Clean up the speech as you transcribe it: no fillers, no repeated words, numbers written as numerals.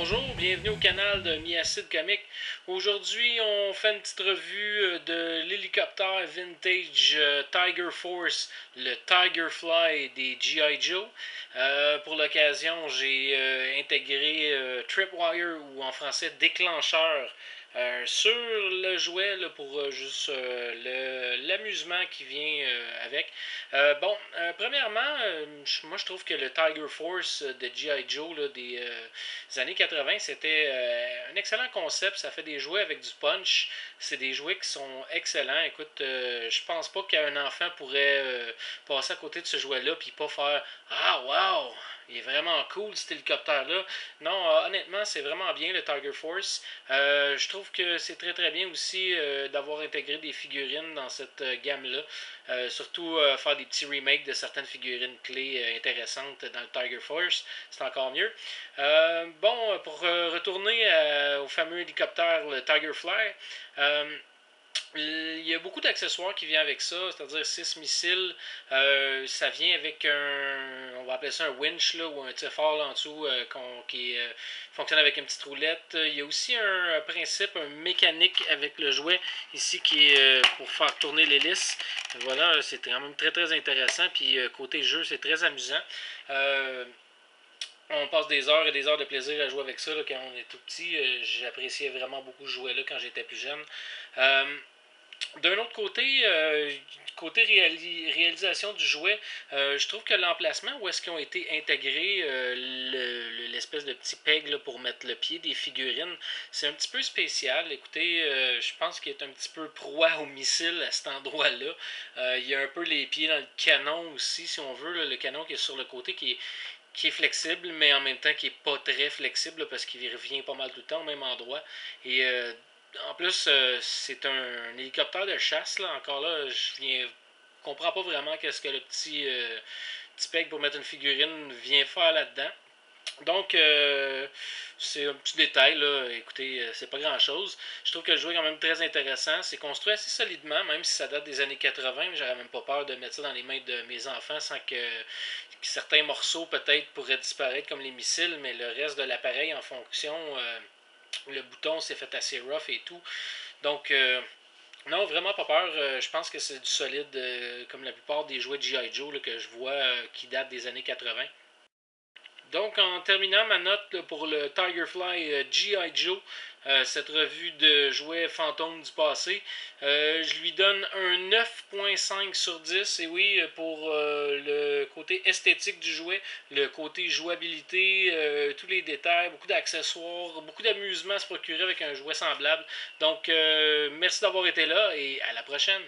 Bonjour, bienvenue au canal de Miacid Comics. Aujourd'hui, on fait une petite revue de l'hélicoptère vintage Tiger Force, le Tiger Fly des G.I. Joe. Pour l'occasion, j'ai intégré Tripwire, ou en français déclencheur, sur le jouet là, pour juste l'amusement qui vient avec. Premièrement, moi je trouve que le Tiger Force de G.I. Joe là, des années 80, c'était un excellent concept. Ça fait des jouets avec du punch. C'est des jouets qui sont excellents. Écoute, je pense pas qu'un enfant pourrait passer à côté de ce jouet-là puis pas faire Ah, wow! Il est vraiment cool cet hélicoptère-là. Non, honnêtement, c'est vraiment bien le Tiger Force. Je trouve que c'est très très bien aussi d'avoir intégré des figurines dans cette gamme-là. Surtout faire des petits remakes de certaines figurines clés intéressantes dans le Tiger Force. C'est encore mieux. Pour retourner au fameux hélicoptère, le Tiger Fly, il y a beaucoup d'accessoires qui viennent avec ça, c'est-à-dire 6 missiles. Ça vient avec on va appeler ça un winch là, ou un tir-fort en dessous qui fonctionne avec une petite roulette. Il y a aussi un principe, un mécanique avec le jouet ici qui est pour faire tourner l'hélice. Voilà, c'est quand même très très intéressant. Puis côté jeu, c'est très amusant. On passe des heures et des heures de plaisir à jouer avec ça là, quand on est tout petit. J'appréciais vraiment beaucoup jouer là quand j'étais plus jeune. D'un autre côté, côté réalisation du jouet, je trouve que l'emplacement où est-ce qu'ils ont été intégrés l'espèce de petit peg là, pour mettre le pied des figurines, c'est un petit peu spécial. Écoutez, je pense qu'il est un petit peu proie au missile à cet endroit-là. Il y a un peu les pieds dans le canon aussi, si on veut, là, le canon qui est sur le côté qui est flexible, mais en même temps qui est pas très flexible là, parce qu'il revient pas mal tout le temps au même endroit. Et en plus, c'est un hélicoptère de chasse. Là. Encore là, je comprends pas vraiment qu'est-ce que le petit peg pour mettre une figurine vient faire là-dedans. Donc, c'est un petit détail, là. Écoutez, c'est pas grand-chose. Je trouve que le jeu est quand même très intéressant. C'est construit assez solidement, même si ça date des années 80. J'aurais même pas peur de mettre ça dans les mains de mes enfants sans que certains morceaux peut-être pourraient disparaître comme les missiles, mais le reste de l'appareil en fonction, le bouton s'est fait assez rough et tout. Donc, non, vraiment pas peur. Je pense que c'est du solide, comme la plupart des jouets de G.I. Joe là, que je vois qui datent des années 80. Donc, en terminant ma note là, pour le Tigerfly G.I. Joe, cette revue de jouets fantômes du passé, je lui donne un 9.5 sur 10. Et oui, pour le côté esthétique du jouet, le côté jouabilité, tous les détails, beaucoup d'accessoires, beaucoup d'amusement à se procurer avec un jouet semblable. Donc, merci d'avoir été là et à la prochaine.